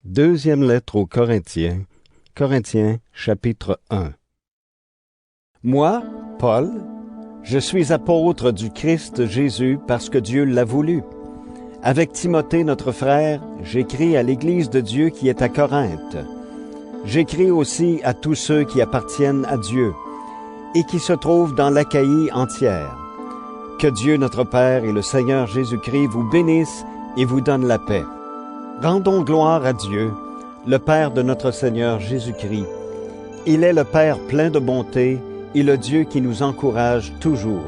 Deuxième lettre aux Corinthiens, chapitre 1. Moi, Paul, je suis apôtre du Christ Jésus parce que Dieu l'a voulu. Avec Timothée, notre frère, j'écris à l'Église de Dieu qui est à Corinthe. J'écris aussi à tous ceux qui appartiennent à Dieu et qui se trouvent dans l'Achaïe entière. Que Dieu notre Père et le Seigneur Jésus-Christ vous bénissent et vous donnent la paix. Rendons gloire à Dieu, le Père de notre Seigneur Jésus-Christ. Il est le Père plein de bonté et le Dieu qui nous encourage toujours.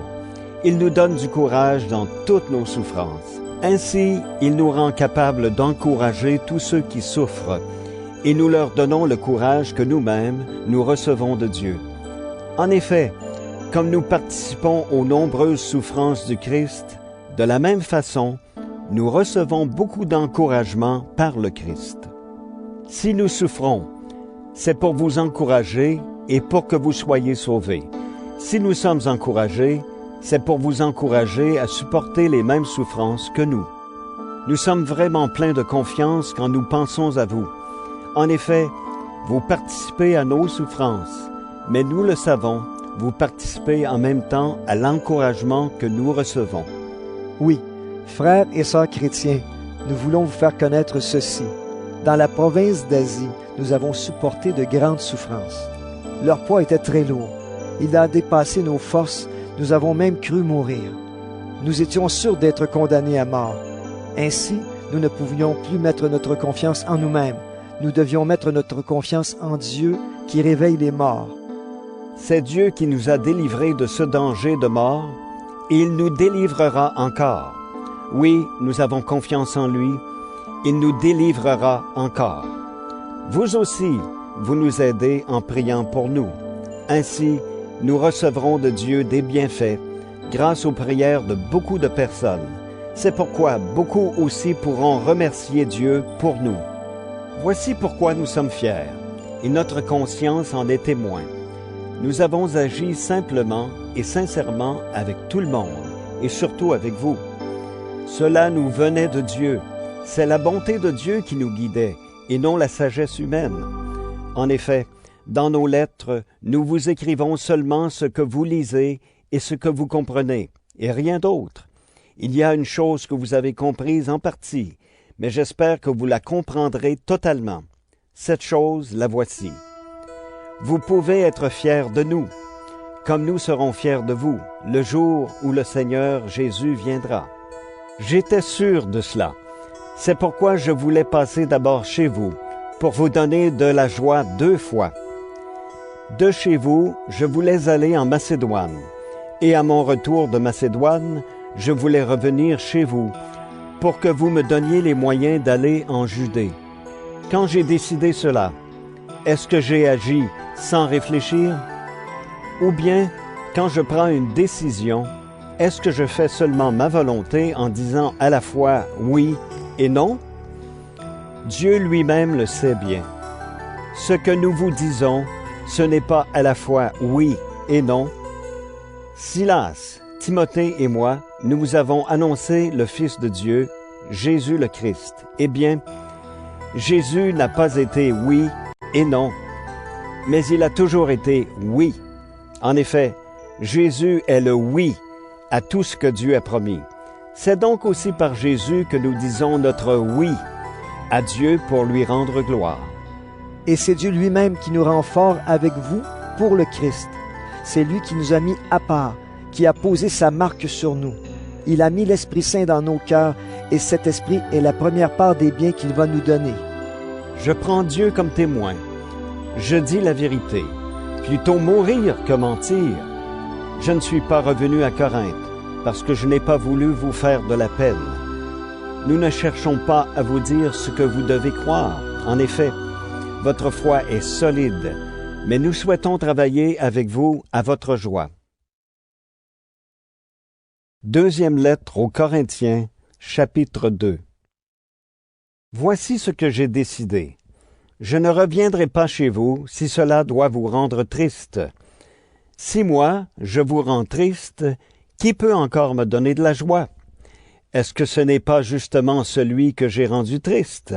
Il nous donne du courage dans toutes nos souffrances. Ainsi, il nous rend capables d'encourager tous ceux qui souffrent, et nous leur donnons le courage que nous-mêmes nous recevons de Dieu. En effet, comme nous participons aux nombreuses souffrances du Christ, de la même façon, nous recevons beaucoup d'encouragement par le Christ. Si nous souffrons, c'est pour vous encourager et pour que vous soyez sauvés. Si nous sommes encouragés, c'est pour vous encourager à supporter les mêmes souffrances que nous. Nous sommes vraiment pleins de confiance quand nous pensons à vous. En effet, vous participez à nos souffrances, mais nous le savons, vous participez en même temps à l'encouragement que nous recevons. Oui, frères et sœurs chrétiens, nous voulons vous faire connaître ceci. Dans la province d'Asie, nous avons supporté de grandes souffrances. Leur poids était très lourd. Il a dépassé nos forces, nous avons même cru mourir. Nous étions sûrs d'être condamnés à mort. Ainsi, nous ne pouvions plus mettre notre confiance en nous-mêmes. Nous devions mettre notre confiance en Dieu qui réveille les morts. C'est Dieu qui nous a délivrés de ce danger de mort, et il nous délivrera encore. Oui, nous avons confiance en lui, il nous délivrera encore. Vous aussi, vous nous aidez en priant pour nous. Ainsi, nous recevrons de Dieu des bienfaits, grâce aux prières de beaucoup de personnes. C'est pourquoi beaucoup aussi pourront remercier Dieu pour nous. Voici pourquoi nous sommes fiers, et notre conscience en est témoin. Nous avons agi simplement et sincèrement avec tout le monde, et surtout avec vous. Cela nous venait de Dieu. C'est la bonté de Dieu qui nous guidait, et non la sagesse humaine. En effet, dans nos lettres, nous vous écrivons seulement ce que vous lisez et ce que vous comprenez, et rien d'autre. Il y a une chose que vous avez comprise en partie, mais j'espère que vous la comprendrez totalement. Cette chose, la voici. Vous pouvez être fiers de nous, comme nous serons fiers de vous, le jour où le Seigneur Jésus viendra. J'étais sûr de cela. C'est pourquoi je voulais passer d'abord chez vous, pour vous donner de la joie 2 fois. De chez vous, je voulais aller en Macédoine, et à mon retour de Macédoine, je voulais revenir chez vous, pour que vous me donniez les moyens d'aller en Judée. Quand j'ai décidé cela, est-ce que j'ai agi sans réfléchir? Ou bien, quand je prends une décision, est-ce que je fais seulement ma volonté en disant à la fois oui et non? Dieu lui-même le sait bien. Ce que nous vous disons, ce n'est pas à la fois oui et non. Silas, Timothée et moi, nous vous avons annoncé le Fils de Dieu, Jésus le Christ. Eh bien, Jésus n'a pas été oui et non, mais il a toujours été oui. En effet, Jésus est le oui à tout ce que Dieu a promis. C'est donc aussi par Jésus que nous disons notre oui à Dieu pour lui rendre gloire. Et c'est Dieu lui-même qui nous rend forts avec vous pour le Christ. C'est lui qui nous a mis à part, qui a posé sa marque sur nous. Il a mis l'Esprit Saint dans nos cœurs, et cet Esprit est la première part des biens qu'il va nous donner. Je prends Dieu comme témoin. Je dis la vérité. Plutôt mourir que mentir. Je ne suis pas revenu à Corinthe, parce que je n'ai pas voulu vous faire de la peine. Nous ne cherchons pas à vous dire ce que vous devez croire. En effet, votre foi est solide, mais nous souhaitons travailler avec vous à votre joie. Deuxième lettre aux Corinthiens, chapitre 2. Voici ce que j'ai décidé. Je ne reviendrai pas chez vous si cela doit vous rendre triste. Si moi, je vous rends triste, qui peut encore me donner de la joie? Est-ce que ce n'est pas justement celui que j'ai rendu triste?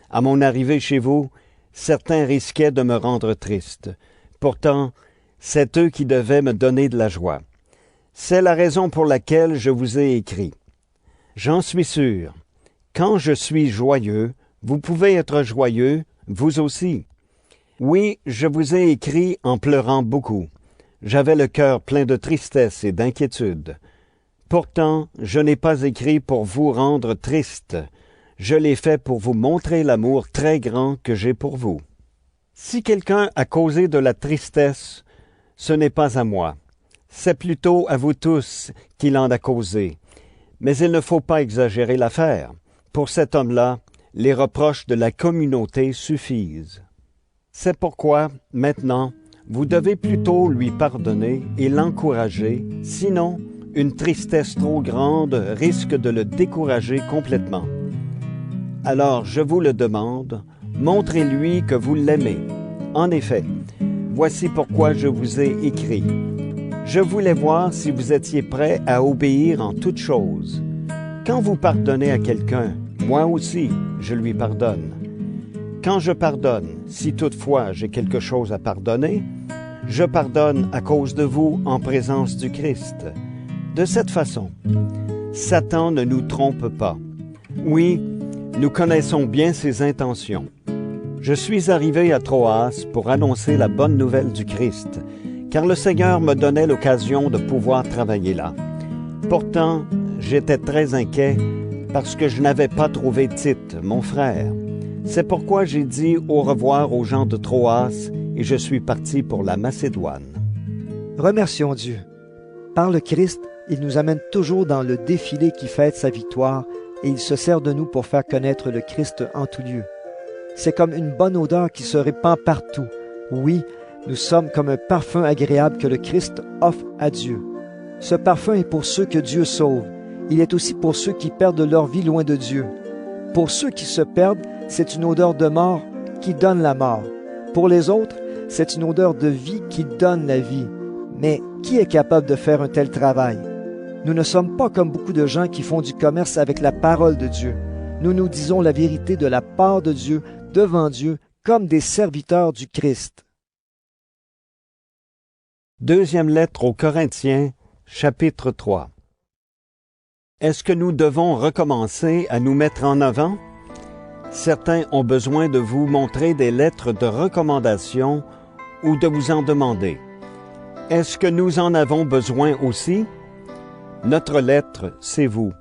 À mon arrivée chez vous, certains risquaient de me rendre triste. Pourtant, c'est eux qui devaient me donner de la joie. C'est la raison pour laquelle je vous ai écrit. J'en suis sûr. Quand je suis joyeux, vous pouvez être joyeux, vous aussi. Oui, je vous ai écrit en pleurant beaucoup. J'avais le cœur plein de tristesse et d'inquiétude. Pourtant, je n'ai pas écrit pour vous rendre triste. Je l'ai fait pour vous montrer l'amour très grand que j'ai pour vous. Si quelqu'un a causé de la tristesse, ce n'est pas à moi. C'est plutôt à vous tous qu'il en a causé. Mais il ne faut pas exagérer l'affaire. Pour cet homme-là, les reproches de la communauté suffisent. C'est pourquoi, maintenant, vous devez plutôt lui pardonner et l'encourager, sinon, une tristesse trop grande risque de le décourager complètement. Alors, je vous le demande, montrez-lui que vous l'aimez. En effet, voici pourquoi je vous ai écrit. Je voulais voir si vous étiez prêt à obéir en toutes choses. Quand vous pardonnez à quelqu'un, moi aussi, je lui pardonne. Quand je pardonne, si toutefois j'ai quelque chose à pardonner, je pardonne à cause de vous en présence du Christ. De cette façon, Satan ne nous trompe pas. Oui, nous connaissons bien ses intentions. Je suis arrivé à Troas pour annoncer la bonne nouvelle du Christ, car le Seigneur me donnait l'occasion de pouvoir travailler là. Pourtant, j'étais très inquiet parce que je n'avais pas trouvé Tite, mon frère. C'est pourquoi j'ai dit au revoir aux gens de Troas et je suis parti pour la Macédoine. Remercions Dieu. Par le Christ, il nous amène toujours dans le défilé qui fête sa victoire et il se sert de nous pour faire connaître le Christ en tout lieu. C'est comme une bonne odeur qui se répand partout. Oui, nous sommes comme un parfum agréable que le Christ offre à Dieu. Ce parfum est pour ceux que Dieu sauve. Il est aussi pour ceux qui perdent leur vie loin de Dieu. Pour ceux qui se perdent, c'est une odeur de mort qui donne la mort. Pour les autres, c'est une odeur de vie qui donne la vie. Mais qui est capable de faire un tel travail? Nous ne sommes pas comme beaucoup de gens qui font du commerce avec la parole de Dieu. Nous nous disons la vérité de la part de Dieu, devant Dieu, comme des serviteurs du Christ. Deuxième lettre aux Corinthiens, chapitre 3. Est-ce que nous devons recommencer à nous mettre en avant? Certains ont besoin de vous montrer des lettres de recommandation ou de vous en demander. Est-ce que nous en avons besoin aussi? Notre lettre, c'est vous.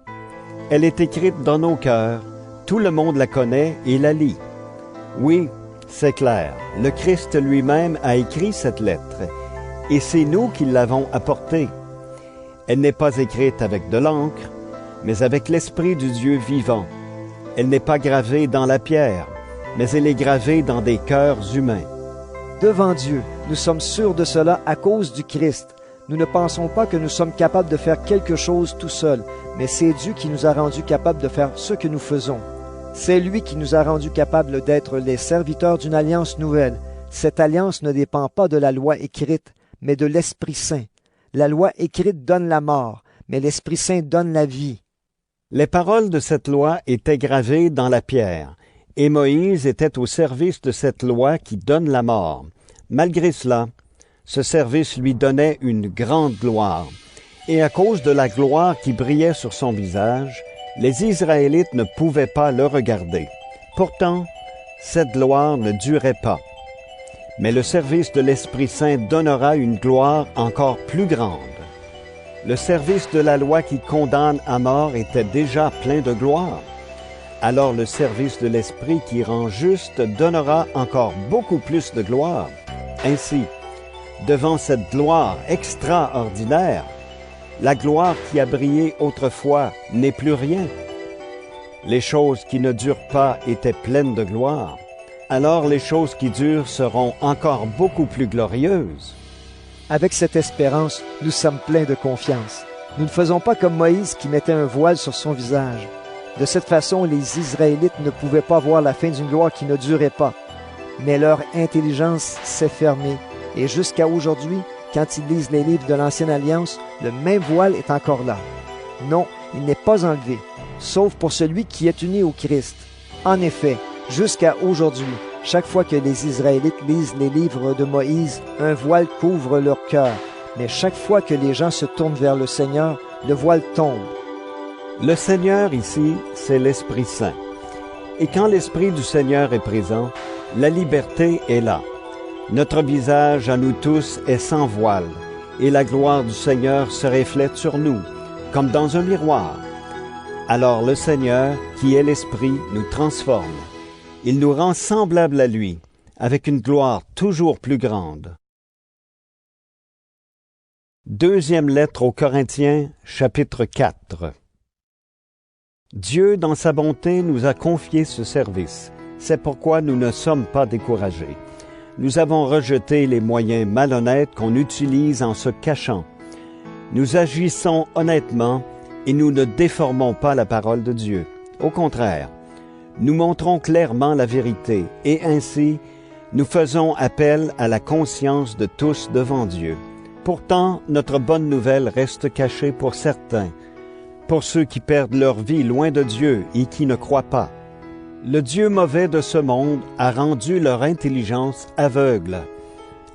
Elle est écrite dans nos cœurs. Tout le monde la connaît et la lit. Oui, c'est clair. Le Christ lui-même a écrit cette lettre et c'est nous qui l'avons apportée. Elle n'est pas écrite avec de l'encre, mais avec l'Esprit du Dieu vivant. Elle n'est pas gravée dans la pierre, mais elle est gravée dans des cœurs humains. Devant Dieu, nous sommes sûrs de cela à cause du Christ. Nous ne pensons pas que nous sommes capables de faire quelque chose tout seuls, mais c'est Dieu qui nous a rendus capables de faire ce que nous faisons. C'est lui qui nous a rendus capables d'être les serviteurs d'une alliance nouvelle. Cette alliance ne dépend pas de la loi écrite, mais de l'Esprit Saint. La loi écrite donne la mort, mais l'Esprit Saint donne la vie. Les paroles de cette loi étaient gravées dans la pierre, et Moïse était au service de cette loi qui donne la mort. Malgré cela, ce service lui donnait une grande gloire, et à cause de la gloire qui brillait sur son visage, les Israélites ne pouvaient pas le regarder. Pourtant, cette gloire ne durait pas. Mais le service de l'Esprit Saint donnera une gloire encore plus grande. Le service de la loi qui condamne à mort était déjà plein de gloire. Alors le service de l'Esprit qui rend juste donnera encore beaucoup plus de gloire. Ainsi, devant cette gloire extraordinaire, la gloire qui a brillé autrefois n'est plus rien. Les choses qui ne durent pas étaient pleines de gloire. Alors les choses qui durent seront encore beaucoup plus glorieuses. Avec cette espérance, nous sommes pleins de confiance. Nous ne faisons pas comme Moïse qui mettait un voile sur son visage. De cette façon, les Israélites ne pouvaient pas voir la fin d'une gloire qui ne durait pas. Mais leur intelligence s'est fermée, et jusqu'à aujourd'hui, quand ils lisent les livres de l'Ancienne Alliance, le même voile est encore là. Non, il n'est pas enlevé, sauf pour celui qui est uni au Christ. En effet, Jusqu'à aujourd'hui, chaque fois que les Israélites lisent les livres de Moïse, un voile couvre leur cœur. Mais chaque fois que les gens se tournent vers le Seigneur, le voile tombe. Le Seigneur ici, c'est l'Esprit Saint. Et quand l'Esprit du Seigneur est présent, la liberté est là. Notre visage à nous tous est sans voile, et la gloire du Seigneur se reflète sur nous, comme dans un miroir. Alors le Seigneur, qui est l'Esprit, nous transforme. Il nous rend semblables à lui, avec une gloire toujours plus grande. Deuxième lettre aux Corinthiens, chapitre 4. Dieu, dans sa bonté, nous a confié ce service. C'est pourquoi nous ne sommes pas découragés. Nous avons rejeté les moyens malhonnêtes qu'on utilise en se cachant. Nous agissons honnêtement et nous ne déformons pas la parole de Dieu. Au contraire, nous montrons clairement la vérité et ainsi, nous faisons appel à la conscience de tous devant Dieu. Pourtant, notre bonne nouvelle reste cachée pour certains, pour ceux qui perdent leur vie loin de Dieu et qui ne croient pas. Le Dieu mauvais de ce monde a rendu leur intelligence aveugle.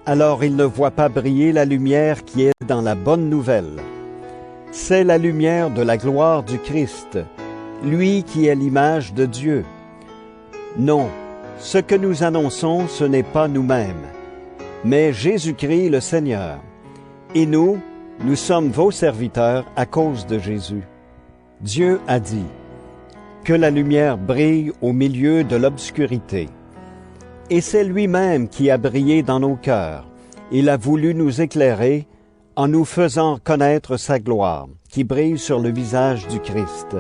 Alors ils ne voient pas briller la lumière qui est dans la bonne nouvelle. C'est la lumière de la gloire du Christ, lui qui est l'image de Dieu. Non, ce que nous annonçons, ce n'est pas nous-mêmes, mais Jésus-Christ le Seigneur. Et nous sommes vos serviteurs à cause de Jésus. Dieu a dit que la lumière brille au milieu de l'obscurité. Et c'est lui-même qui a brillé dans nos cœurs. Il a voulu nous éclairer en nous faisant connaître sa gloire, qui brille sur le visage du Christ.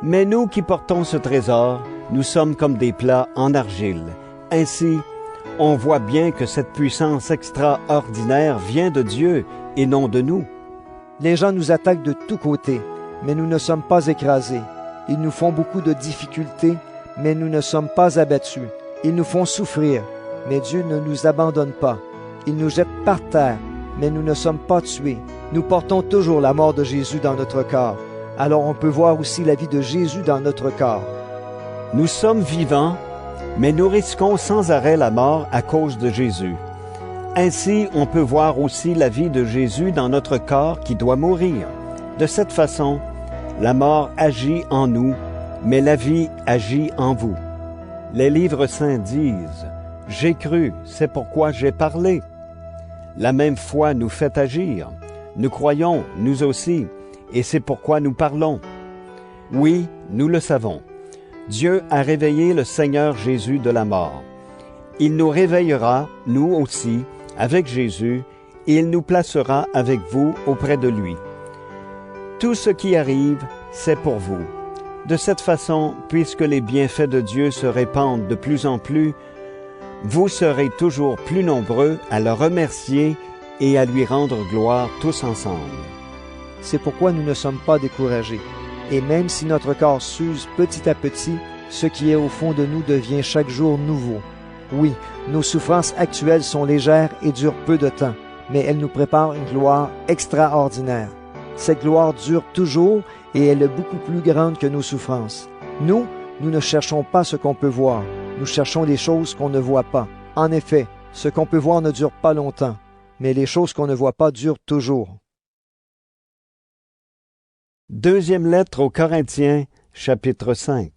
Mais nous qui portons ce trésor, nous sommes comme des plats en argile. Ainsi, on voit bien que cette puissance extraordinaire vient de Dieu et non de nous. Les gens nous attaquent de tous côtés, mais nous ne sommes pas écrasés. Ils nous font beaucoup de difficultés, mais nous ne sommes pas abattus. Ils nous font souffrir, mais Dieu ne nous abandonne pas. Il nous jette par terre, mais nous ne sommes pas tués. Nous portons toujours la mort de Jésus dans notre corps. Alors on peut voir aussi la vie de Jésus dans notre corps. Nous sommes vivants, mais nous risquons sans arrêt la mort à cause de Jésus. Ainsi, on peut voir aussi la vie de Jésus dans notre corps qui doit mourir. De cette façon, la mort agit en nous, mais la vie agit en vous. Les livres saints disent « J'ai cru, c'est pourquoi j'ai parlé ». La même foi nous fait agir. Nous croyons, nous aussi, et c'est pourquoi nous parlons. Oui, nous le savons. Dieu a réveillé le Seigneur Jésus de la mort. Il nous réveillera, nous aussi, avec Jésus, et il nous placera avec vous auprès de lui. Tout ce qui arrive, c'est pour vous. De cette façon, puisque les bienfaits de Dieu se répandent de plus en plus, vous serez toujours plus nombreux à le remercier et à lui rendre gloire tous ensemble. C'est pourquoi nous ne sommes pas découragés. Et même si notre corps s'use petit à petit, ce qui est au fond de nous devient chaque jour nouveau. Oui, nos souffrances actuelles sont légères et durent peu de temps, mais elles nous préparent une gloire extraordinaire. Cette gloire dure toujours et elle est beaucoup plus grande que nos souffrances. Nous ne cherchons pas ce qu'on peut voir. Nous cherchons les choses qu'on ne voit pas. En effet, ce qu'on peut voir ne dure pas longtemps, mais les choses qu'on ne voit pas durent toujours. Deuxième lettre aux Corinthiens, chapitre 5.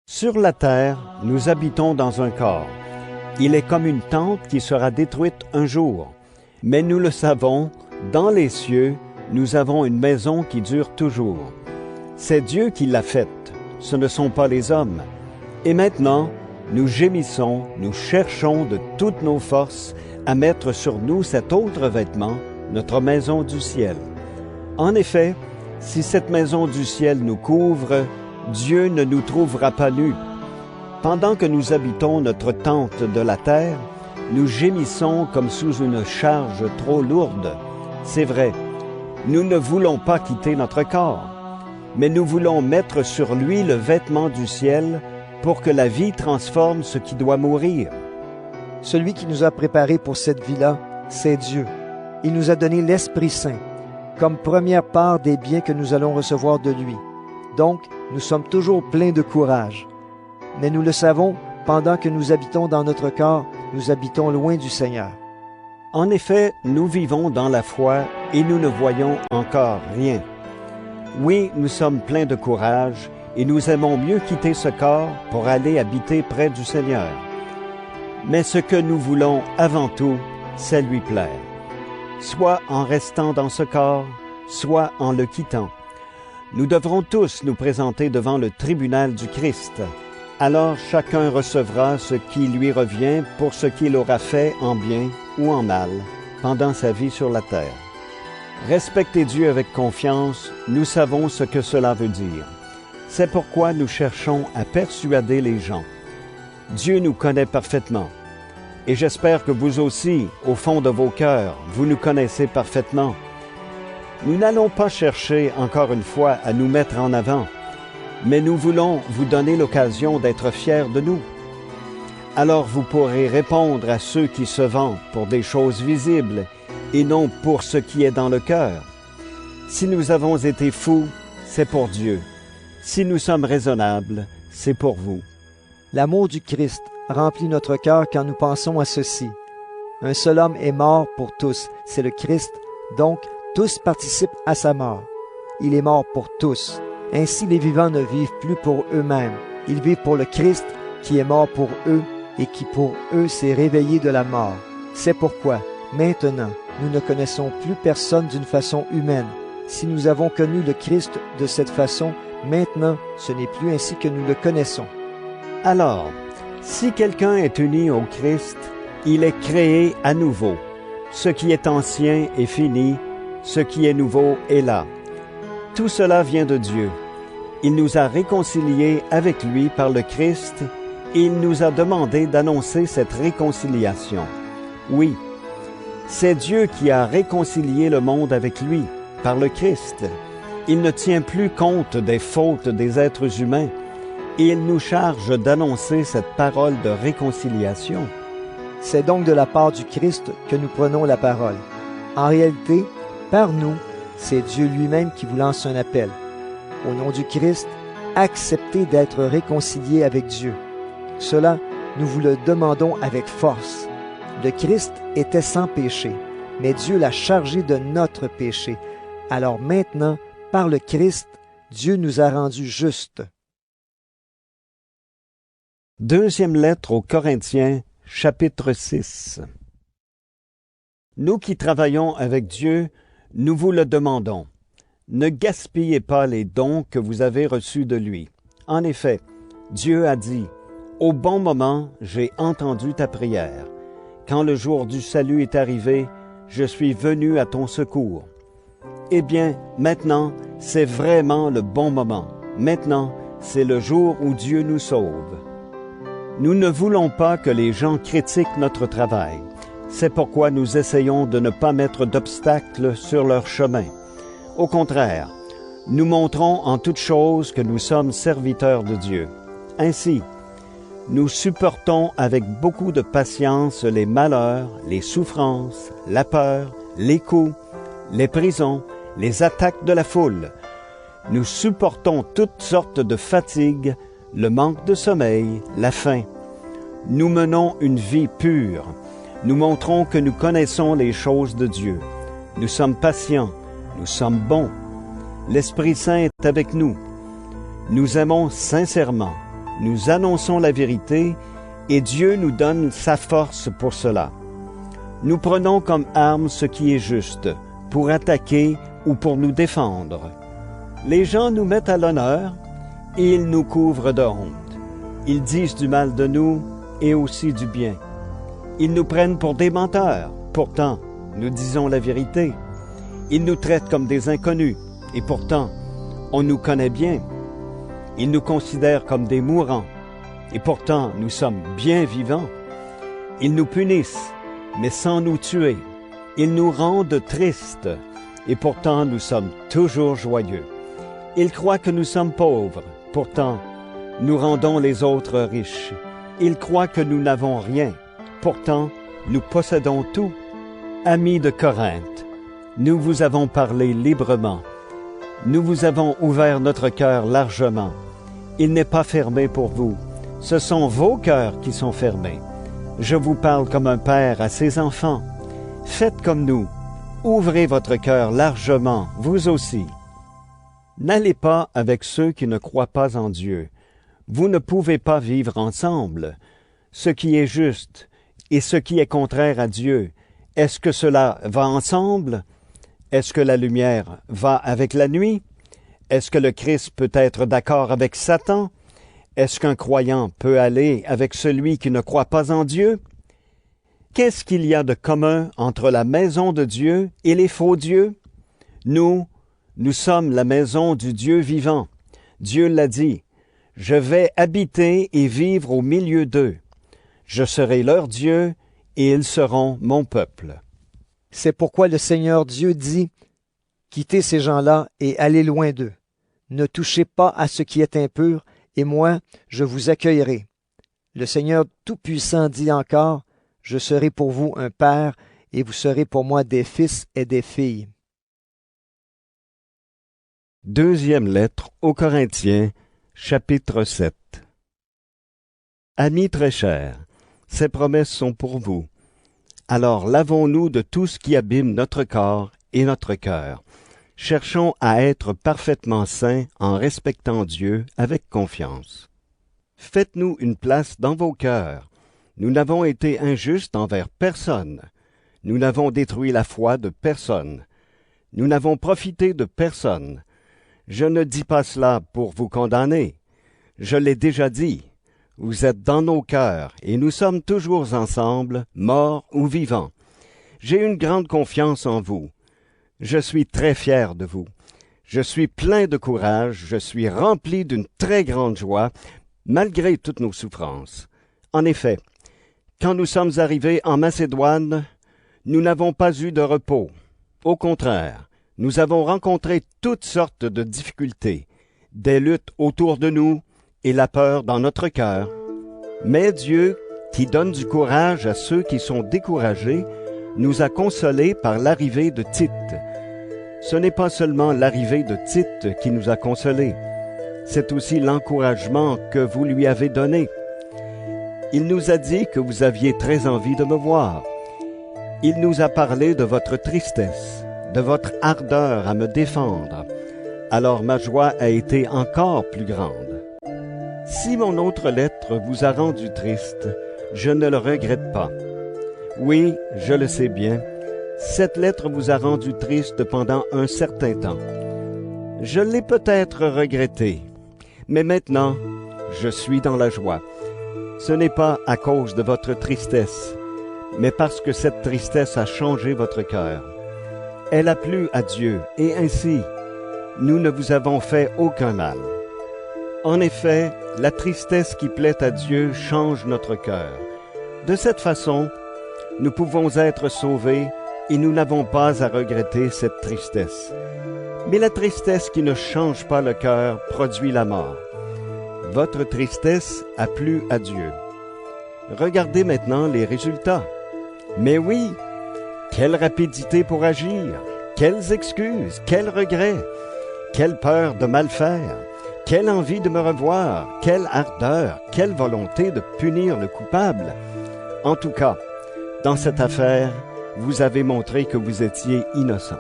Sur la terre, nous habitons dans un corps. Il est comme une tente qui sera détruite un jour. Mais nous le savons, dans les cieux, nous avons une maison qui dure toujours. C'est Dieu qui l'a faite, ce ne sont pas les hommes. Et maintenant, nous gémissons, nous cherchons de toutes nos forces à mettre sur nous cet autre vêtement, notre maison du ciel. En effet, si cette maison du ciel nous couvre, Dieu ne nous trouvera pas nus. Pendant que nous habitons notre tente de la terre, nous gémissons comme sous une charge trop lourde. C'est vrai, nous ne voulons pas quitter notre corps, mais nous voulons mettre sur lui le vêtement du ciel pour que la vie transforme ce qui doit mourir. Celui qui nous a préparés pour cette vie-là, c'est Dieu. Il nous a donné l'Esprit Saint, comme première part des biens que nous allons recevoir de lui. Donc, nous sommes toujours pleins de courage. Mais nous le savons, pendant que nous habitons dans notre corps, nous habitons loin du Seigneur. En effet, nous vivons dans la foi et nous ne voyons encore rien. Oui, nous sommes pleins de courage et nous aimons mieux quitter ce corps pour aller habiter près du Seigneur. Mais ce que nous voulons avant tout, c'est lui plaire, soit en restant dans ce corps, soit en le quittant. Nous devrons tous nous présenter devant le tribunal du Christ. Alors chacun recevra ce qui lui revient pour ce qu'il aura fait en bien ou en mal pendant sa vie sur la terre. Respecter Dieu avec confiance, nous savons ce que cela veut dire. C'est pourquoi nous cherchons à persuader les gens. Dieu nous connaît parfaitement. Et j'espère que vous aussi, au fond de vos cœurs, vous nous connaissez parfaitement. Nous n'allons pas chercher, encore une fois, à nous mettre en avant, mais nous voulons vous donner l'occasion d'être fiers de nous. Alors vous pourrez répondre à ceux qui se vantent pour des choses visibles et non pour ce qui est dans le cœur. Si nous avons été fous, c'est pour Dieu. Si nous sommes raisonnables, c'est pour vous. L'amour du Christ remplit notre cœur quand nous pensons à ceci. Un seul homme est mort pour tous, c'est le Christ, donc tous participent à sa mort. Il est mort pour tous. Ainsi les vivants ne vivent plus pour eux-mêmes. Ils vivent pour le Christ qui est mort pour eux et qui pour eux s'est réveillé de la mort. C'est pourquoi, maintenant, nous ne connaissons plus personne d'une façon humaine. Si nous avons connu le Christ de cette façon, maintenant, ce n'est plus ainsi que nous le connaissons. Alors, si quelqu'un est uni au Christ, il est créé à nouveau. Ce qui est ancien est fini, ce qui est nouveau est là. Tout cela vient de Dieu. Il nous a réconciliés avec lui par le Christ et il nous a demandé d'annoncer cette réconciliation. Oui, c'est Dieu qui a réconcilié le monde avec lui par le Christ. Il ne tient plus compte des fautes des êtres humains et il nous charge d'annoncer cette parole de réconciliation. C'est donc de la part du Christ que nous prenons la parole. En réalité, par nous, c'est Dieu lui-même qui vous lance un appel. Au nom du Christ, acceptez d'être réconciliés avec Dieu. Cela, nous vous le demandons avec force. Le Christ était sans péché, mais Dieu l'a chargé de notre péché. Alors maintenant, par le Christ, Dieu nous a rendus justes. Deuxième lettre aux Corinthiens, chapitre 6. Nous qui travaillons avec Dieu, nous vous le demandons. Ne gaspillez pas les dons que vous avez reçus de lui. En effet, Dieu a dit, « Au bon moment, j'ai entendu ta prière. Quand le jour du salut est arrivé, je suis venu à ton secours. » Eh bien, maintenant, c'est vraiment le bon moment. Maintenant, c'est le jour où Dieu nous sauve. Nous ne voulons pas que les gens critiquent notre travail. C'est pourquoi nous essayons de ne pas mettre d'obstacles sur leur chemin. Au contraire, nous montrons en toutes choses que nous sommes serviteurs de Dieu. Ainsi, nous supportons avec beaucoup de patience les malheurs, les souffrances, la peur, les coups, les prisons, les attaques de la foule. Nous supportons toutes sortes de fatigues, le manque de sommeil, la faim. Nous menons une vie pure. Nous montrons que nous connaissons les choses de Dieu. Nous sommes patients, nous sommes bons. L'Esprit Saint est avec nous. Nous aimons sincèrement. Nous annonçons la vérité et Dieu nous donne sa force pour cela. Nous prenons comme arme ce qui est juste, pour attaquer ou pour nous défendre. Les gens nous mettent à l'honneur et ils nous couvrent de honte. Ils disent du mal de nous et aussi du bien. Ils nous prennent pour des menteurs. Pourtant, nous disons la vérité. Ils nous traitent comme des inconnus. Et pourtant, on nous connaît bien. Ils nous considèrent comme des mourants. Et pourtant, nous sommes bien vivants. Ils nous punissent, mais sans nous tuer. Ils nous rendent tristes. Et pourtant, nous sommes toujours joyeux. Ils croient que nous sommes pauvres. Pourtant, nous rendons les autres riches. Ils croient que nous n'avons rien. Pourtant, nous possédons tout. Amis de Corinthe, nous vous avons parlé librement. Nous vous avons ouvert notre cœur largement. Il n'est pas fermé pour vous. Ce sont vos cœurs qui sont fermés. Je vous parle comme un père à ses enfants. Faites comme nous. Ouvrez votre cœur largement, vous aussi. N'allez pas avec ceux qui ne croient pas en Dieu. Vous ne pouvez pas vivre ensemble. Ce qui est juste et ce qui est contraire à Dieu, est-ce que cela va ensemble? Est-ce que la lumière va avec la nuit? Est-ce que le Christ peut être d'accord avec Satan? Est-ce qu'un croyant peut aller avec celui qui ne croit pas en Dieu? Qu'est-ce qu'il y a de commun entre la maison de Dieu et les faux dieux? Nous sommes la maison du Dieu vivant. Dieu l'a dit, « Je vais habiter et vivre au milieu d'eux. Je serai leur Dieu et ils seront mon peuple. » C'est pourquoi le Seigneur Dieu dit, « Quittez ces gens-là et allez loin d'eux. Ne touchez pas à ce qui est impur, et moi, je vous accueillerai. » Le Seigneur Tout-Puissant dit encore, « Je serai pour vous un père, et vous serez pour moi des fils et des filles. » Deuxième lettre aux Corinthiens, chapitre 7. Amis très chers, ces promesses sont pour vous. Alors lavons-nous de tout ce qui abîme notre corps et notre cœur. Cherchons à être parfaitement saints en respectant Dieu avec confiance. Faites-nous une place dans vos cœurs. Nous n'avons été injustes envers personne. Nous n'avons détruit la foi de personne. Nous n'avons profité de personne. Je ne dis pas cela pour vous condamner. Je l'ai déjà dit. Vous êtes dans nos cœurs et nous sommes toujours ensemble, morts ou vivants. J'ai une grande confiance en vous. Je suis très fier de vous. Je suis plein de courage, je suis rempli d'une très grande joie, malgré toutes nos souffrances. En effet, quand nous sommes arrivés en Macédoine, nous n'avons pas eu de repos. Au contraire, nous avons rencontré toutes sortes de difficultés, des luttes autour de nous et la peur dans notre cœur. Mais Dieu, qui donne du courage à ceux qui sont découragés, nous a consolés par l'arrivée de Tite. Ce n'est pas seulement l'arrivée de Tite qui nous a consolés, c'est aussi l'encouragement que vous lui avez donné. Il nous a dit que vous aviez très envie de me voir. Il nous a parlé de votre tristesse, de votre ardeur à me défendre. Alors ma joie a été encore plus grande. Si mon autre lettre vous a rendu triste, je ne le regrette pas. Oui, je le sais bien, cette lettre vous a rendu triste pendant un certain temps. Je l'ai peut-être regretté, mais maintenant, je suis dans la joie. Ce n'est pas à cause de votre tristesse, mais parce que cette tristesse a changé votre cœur. Elle a plu à Dieu, et ainsi, nous ne vous avons fait aucun mal. En effet, la tristesse qui plaît à Dieu change notre cœur. De cette façon, nous pouvons être sauvés et nous n'avons pas à regretter cette tristesse. Mais la tristesse qui ne change pas le cœur produit la mort. Votre tristesse a plu à Dieu. Regardez maintenant les résultats. Mais oui, quelle rapidité pour agir, quelles excuses, quels regrets, quelle peur de mal faire, quelle envie de me revoir, quelle ardeur, quelle volonté de punir le coupable. En tout cas, dans cette affaire, vous avez montré que vous étiez innocent.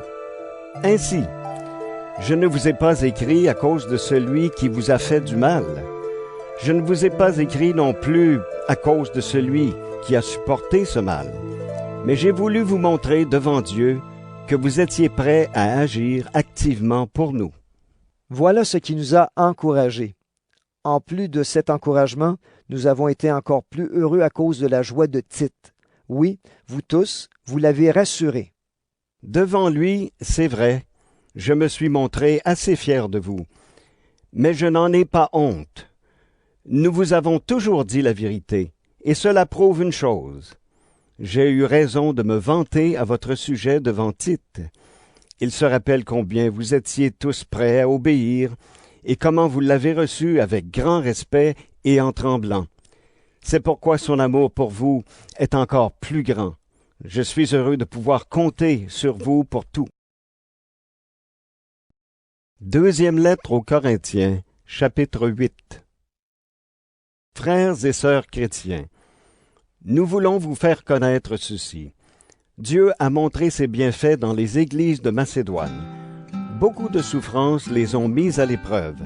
Ainsi, je ne vous ai pas écrit à cause de celui qui vous a fait du mal. Je ne vous ai pas écrit non plus à cause de celui qui a supporté ce mal. Mais j'ai voulu vous montrer devant Dieu que vous étiez prêts à agir activement pour nous. Voilà ce qui nous a encouragés. En plus de cet encouragement, nous avons été encore plus heureux à cause de la joie de Tite. Oui, vous tous, vous l'avez rassuré. Devant lui, c'est vrai, je me suis montré assez fier de vous. Mais je n'en ai pas honte. Nous vous avons toujours dit la vérité, et cela prouve une chose. J'ai eu raison de me vanter à votre sujet devant Tite. Il se rappelle combien vous étiez tous prêts à obéir, et comment vous l'avez reçu avec grand respect et en tremblant. C'est pourquoi son amour pour vous est encore plus grand. Je suis heureux de pouvoir compter sur vous pour tout. Deuxième lettre aux Corinthiens, chapitre 8. Frères et sœurs chrétiens, nous voulons vous faire connaître ceci. Dieu a montré ses bienfaits dans les églises de Macédoine. Beaucoup de souffrances les ont mises à l'épreuve,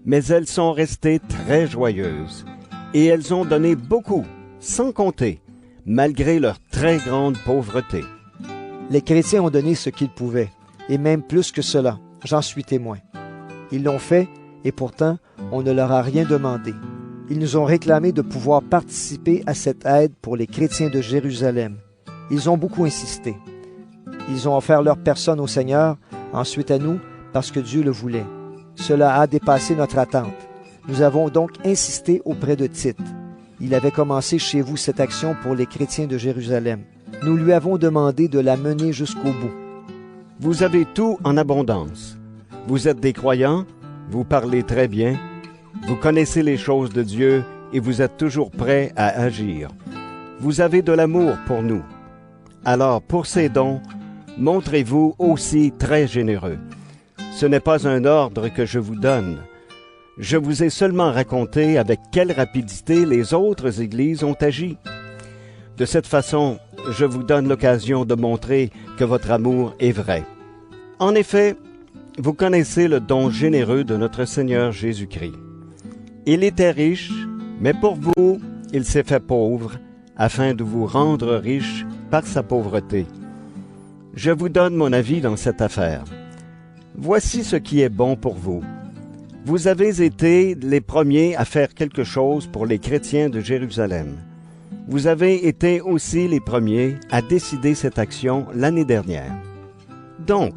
mais elles sont restées très joyeuses, et elles ont donné beaucoup, sans compter, malgré leur très grande pauvreté. Les chrétiens ont donné ce qu'ils pouvaient, et même plus que cela, j'en suis témoin. Ils l'ont fait, et pourtant, on ne leur a rien demandé. Ils nous ont réclamé de pouvoir participer à cette aide pour les chrétiens de Jérusalem. Ils ont beaucoup insisté. Ils ont offert leur personne au Seigneur, ensuite à nous, parce que Dieu le voulait. Cela a dépassé notre attente. Nous avons donc insisté auprès de Tite. Il avait commencé chez vous cette action pour les chrétiens de Jérusalem. Nous lui avons demandé de la mener jusqu'au bout. Vous avez tout en abondance. Vous êtes des croyants, vous parlez très bien, vous connaissez les choses de Dieu et vous êtes toujours prêts à agir. Vous avez de l'amour pour nous. Alors, pour ces dons, montrez-vous aussi très généreux. Ce n'est pas un ordre que je vous donne. Je vous ai seulement raconté avec quelle rapidité les autres églises ont agi. De cette façon, je vous donne l'occasion de montrer que votre amour est vrai. En effet, vous connaissez le don généreux de notre Seigneur Jésus-Christ. Il était riche, mais pour vous, il s'est fait pauvre, afin de vous rendre riche par sa pauvreté. Je vous donne mon avis dans cette affaire. Voici ce qui est bon pour vous. Vous avez été les premiers à faire quelque chose pour les chrétiens de Jérusalem. Vous avez été aussi les premiers à décider cette action l'année dernière. Donc,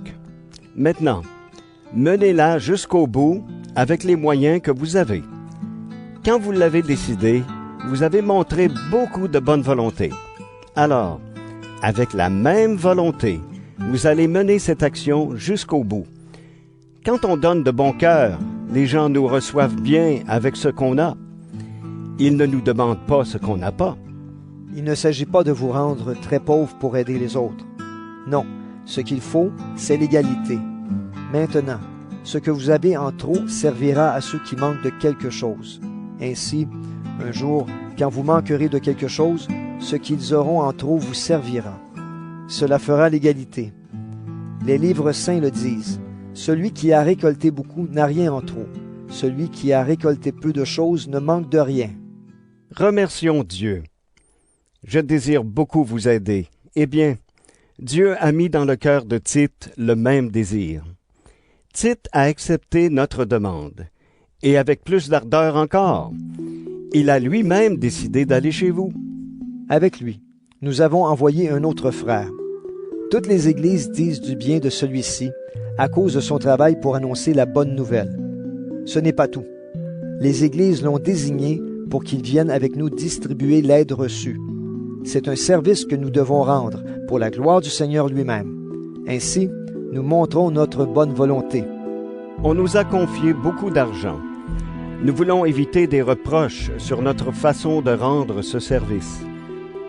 maintenant, menez-la jusqu'au bout avec les moyens que vous avez. Quand vous l'avez décidé, vous avez montré beaucoup de bonne volonté. Alors, avec la même volonté, vous allez mener cette action jusqu'au bout. Quand on donne de bon cœur, les gens nous reçoivent bien avec ce qu'on a. Ils ne nous demandent pas ce qu'on n'a pas. Il ne s'agit pas de vous rendre très pauvre pour aider les autres. Non, ce qu'il faut, c'est l'égalité. Maintenant, ce que vous avez en trop servira à ceux qui manquent de quelque chose. Ainsi, un jour, quand vous manquerez de quelque chose, ce qu'ils auront en trop vous servira. Cela fera l'égalité. Les livres saints le disent. Celui qui a récolté beaucoup n'a rien en trop. Celui qui a récolté peu de choses ne manque de rien. Remercions Dieu. Je désire beaucoup vous aider. Eh bien, Dieu a mis dans le cœur de Tite le même désir. Tite a accepté notre demande, et avec plus d'ardeur encore. Il a lui-même décidé d'aller chez vous. Avec lui, nous avons envoyé un autre frère. Toutes les églises disent du bien de celui-ci à cause de son travail pour annoncer la bonne nouvelle. Ce n'est pas tout. Les églises l'ont désigné pour qu'il vienne avec nous distribuer l'aide reçue. C'est un service que nous devons rendre pour la gloire du Seigneur lui-même. Ainsi, nous montrons notre bonne volonté. On nous a confié beaucoup d'argent. Nous voulons éviter des reproches sur notre façon de rendre ce service.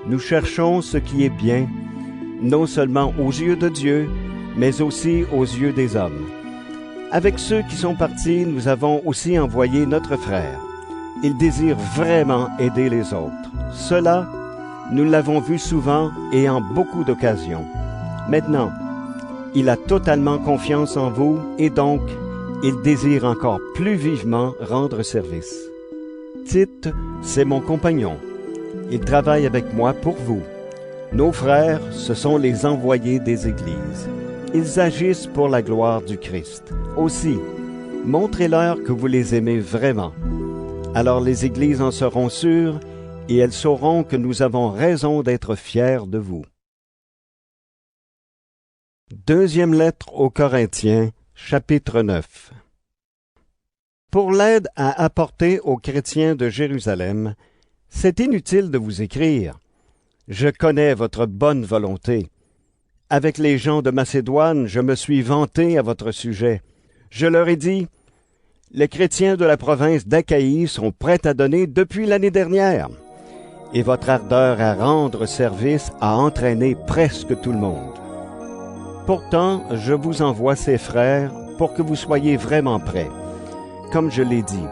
Nous cherchons ce qui est bien, non seulement aux yeux de Dieu, mais aussi aux yeux des hommes. Avec ceux qui sont partis, nous avons aussi envoyé notre frère. Il désire vraiment aider les autres. Cela, nous l'avons vu souvent et en beaucoup d'occasions. Maintenant, il a totalement confiance en vous et donc, il désire encore plus vivement rendre service. Tite, c'est mon compagnon. Il travaille avec moi pour vous. Nos frères, ce sont les envoyés des églises. Ils agissent pour la gloire du Christ. Aussi, montrez-leur que vous les aimez vraiment. Alors les églises en seront sûres et elles sauront que nous avons raison d'être fiers de vous. Deuxième lettre aux Corinthiens, chapitre 9. Pour l'aide à apporter aux chrétiens de Jérusalem, c'est inutile de vous écrire. Je connais votre bonne volonté. Avec les gens de Macédoine, je me suis vanté à votre sujet. Je leur ai dit, les chrétiens de la province d'Achaïe sont prêts à donner depuis l'année dernière. Et votre ardeur à rendre service a entraîné presque tout le monde. Pourtant, je vous envoie ces frères pour que vous soyez vraiment prêts. Comme je l'ai dit,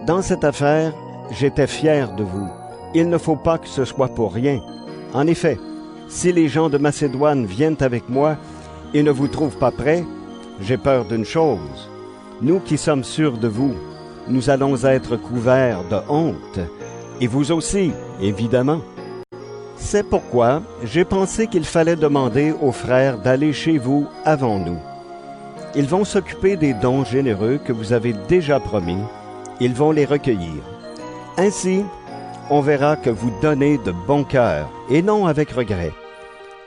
dans cette affaire, j'étais fier de vous. Il ne faut pas que ce soit pour rien. En effet, si les gens de Macédoine viennent avec moi et ne vous trouvent pas prêts, j'ai peur d'une chose. Nous qui sommes sûrs de vous, nous allons être couverts de honte, et vous aussi, évidemment. C'est pourquoi j'ai pensé qu'il fallait demander aux frères d'aller chez vous avant nous. Ils vont s'occuper des dons généreux que vous avez déjà promis. Ils vont les recueillir. Ainsi, on verra que vous donnez de bon cœur, et non avec regret.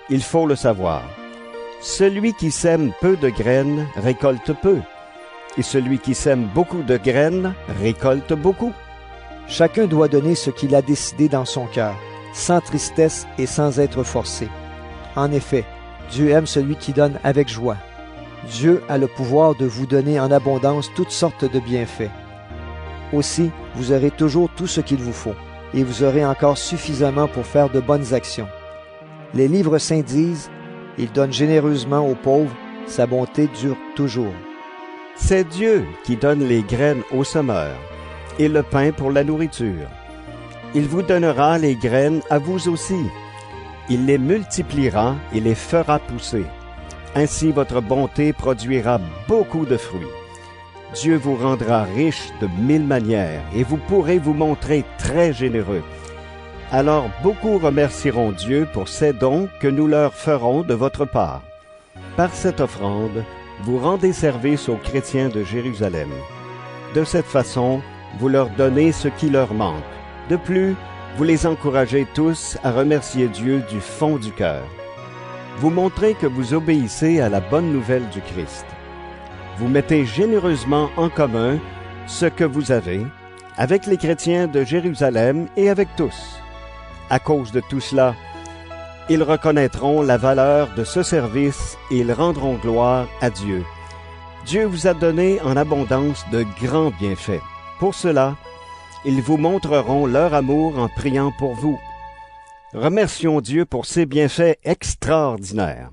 Il faut le savoir. Celui qui sème peu de graines récolte peu, et celui qui sème beaucoup de graines récolte beaucoup. Chacun doit donner ce qu'il a décidé dans son cœur, sans tristesse et sans être forcé. En effet, Dieu aime celui qui donne avec joie. Dieu a le pouvoir de vous donner en abondance toutes sortes de bienfaits. Aussi, vous aurez toujours tout ce qu'il vous faut, et vous aurez encore suffisamment pour faire de bonnes actions. Les livres saints disent, « Il donne généreusement aux pauvres, sa bonté dure toujours. » C'est Dieu qui donne les graines aux semeurs et le pain pour la nourriture. Il vous donnera les graines à vous aussi. Il les multipliera et les fera pousser. Ainsi votre bonté produira beaucoup de fruits. Dieu vous rendra riche de 1000 manières et vous pourrez vous montrer très généreux. Alors beaucoup remercieront Dieu pour ces dons que nous leur ferons de votre part. Par cette offrande, vous rendez service aux chrétiens de Jérusalem. De cette façon, vous leur donnez ce qui leur manque. De plus, vous les encouragez tous à remercier Dieu du fond du cœur. Vous montrez que vous obéissez à la bonne nouvelle du Christ. Vous mettez généreusement en commun ce que vous avez avec les chrétiens de Jérusalem et avec tous. À cause de tout cela, ils reconnaîtront la valeur de ce service et ils rendront gloire à Dieu. Dieu vous a donné en abondance de grands bienfaits. Pour cela, ils vous montreront leur amour en priant pour vous. Remercions Dieu pour ses bienfaits extraordinaires.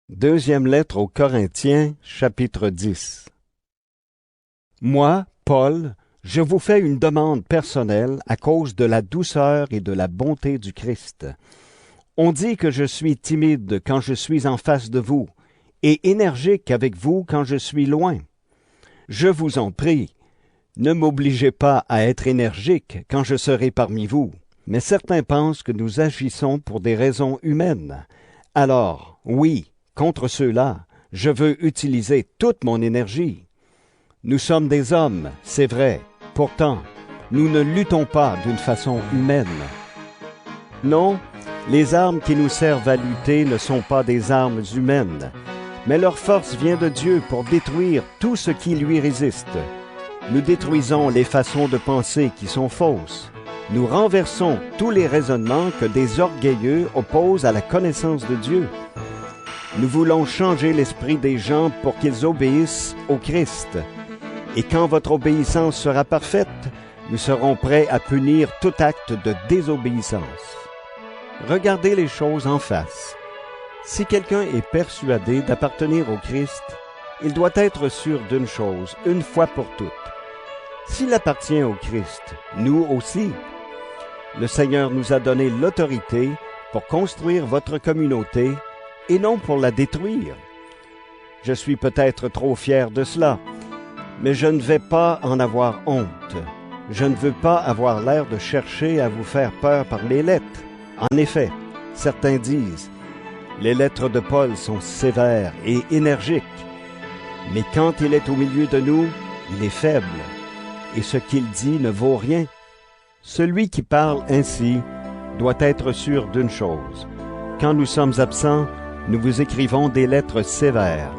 Deuxième lettre aux Corinthiens, chapitre 10. Moi, Paul, je vous fais une demande personnelle à cause de la douceur et de la bonté du Christ. On dit que je suis timide quand je suis en face de vous, et énergique avec vous quand je suis loin. Je vous en prie, ne m'obligez pas à être énergique quand je serai parmi vous, mais certains pensent que nous agissons pour des raisons humaines. Alors, oui, contre ceux-là, je veux utiliser toute mon énergie. Nous sommes des hommes, c'est vrai. Pourtant, nous ne luttons pas d'une façon humaine. Non, les armes qui nous servent à lutter ne sont pas des armes humaines, mais leur force vient de Dieu pour détruire tout ce qui lui résiste. Nous détruisons les façons de penser qui sont fausses. Nous renversons tous les raisonnements que des orgueilleux opposent à la connaissance de Dieu. Nous voulons changer l'esprit des gens pour qu'ils obéissent au Christ. Et quand votre obéissance sera parfaite, nous serons prêts à punir tout acte de désobéissance. Regardez les choses en face. Si quelqu'un est persuadé d'appartenir au Christ, il doit être sûr d'une chose, une fois pour toutes. S'il appartient au Christ, nous aussi. Le Seigneur nous a donné l'autorité pour construire votre communauté et non pour la détruire. Je suis peut-être trop fier de cela, mais je ne vais pas en avoir honte. Je ne veux pas avoir l'air de chercher à vous faire peur par les lettres. En effet, certains disent, les lettres de Paul sont sévères et énergiques, mais quand il est au milieu de nous, il est faible, et ce qu'il dit ne vaut rien. Celui qui parle ainsi doit être sûr d'une chose. Quand nous sommes absents, nous vous écrivons des lettres sévères.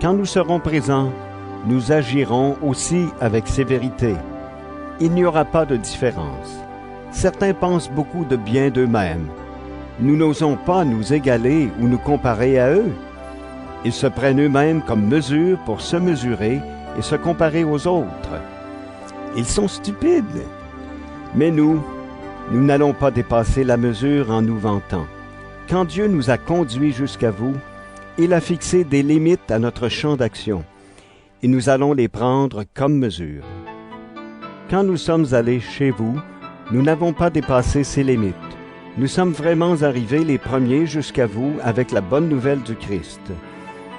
Quand nous serons présents, nous agirons aussi avec sévérité. Il n'y aura pas de différence. Certains pensent beaucoup de bien d'eux-mêmes. Nous n'osons pas nous égaler ou nous comparer à eux. Ils se prennent eux-mêmes comme mesure pour se mesurer et se comparer aux autres. Ils sont stupides. Mais nous n'allons pas dépasser la mesure en nous vantant. Quand Dieu nous a conduits jusqu'à vous, il a fixé des limites à notre champ d'action, et nous allons les prendre comme mesure. Quand nous sommes allés chez vous, nous n'avons pas dépassé ces limites. Nous sommes vraiment arrivés les premiers jusqu'à vous avec la bonne nouvelle du Christ.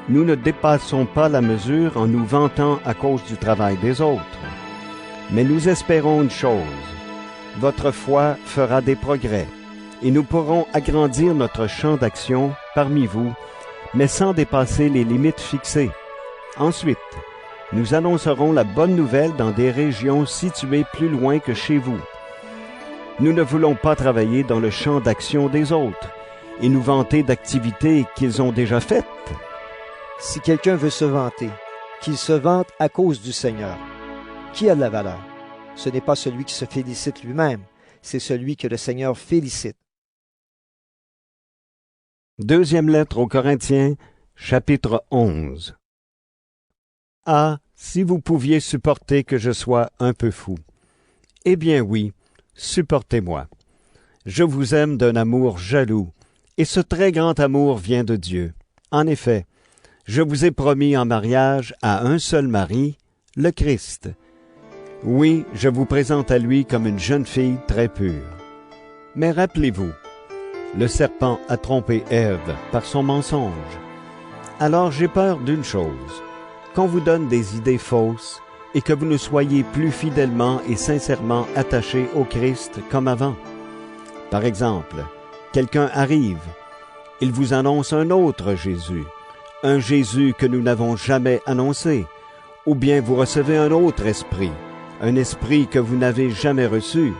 Nous ne dépassons pas la mesure en nous vantant à cause du travail des autres. Mais nous espérons une chose. Votre foi fera des progrès, et nous pourrons agrandir notre champ d'action parmi vous, mais sans dépasser les limites fixées. Ensuite, nous annoncerons la bonne nouvelle dans des régions situées plus loin que chez vous. Nous ne voulons pas travailler dans le champ d'action des autres et nous vanter d'activités qu'ils ont déjà faites. Si quelqu'un veut se vanter, qu'il se vante à cause du Seigneur. Qui a de la valeur? Ce n'est pas celui qui se félicite lui-même, c'est celui que le Seigneur félicite. Deuxième lettre aux Corinthiens, chapitre 11. Ah, si vous pouviez supporter que je sois un peu fou. Eh bien oui, supportez-moi. Je vous aime d'un amour jaloux, et ce très grand amour vient de Dieu. En effet, je vous ai promis en mariage à un seul mari, le Christ. Oui, je vous présente à lui comme une jeune fille très pure. Mais rappelez-vous, le serpent a trompé Ève par son mensonge. Alors j'ai peur d'une chose, qu'on vous donne des idées fausses et que vous ne soyez plus fidèlement et sincèrement attachés au Christ comme avant. Par exemple, quelqu'un arrive, il vous annonce un autre Jésus, un Jésus que nous n'avons jamais annoncé, ou bien vous recevez un autre esprit, un esprit que vous n'avez jamais reçu,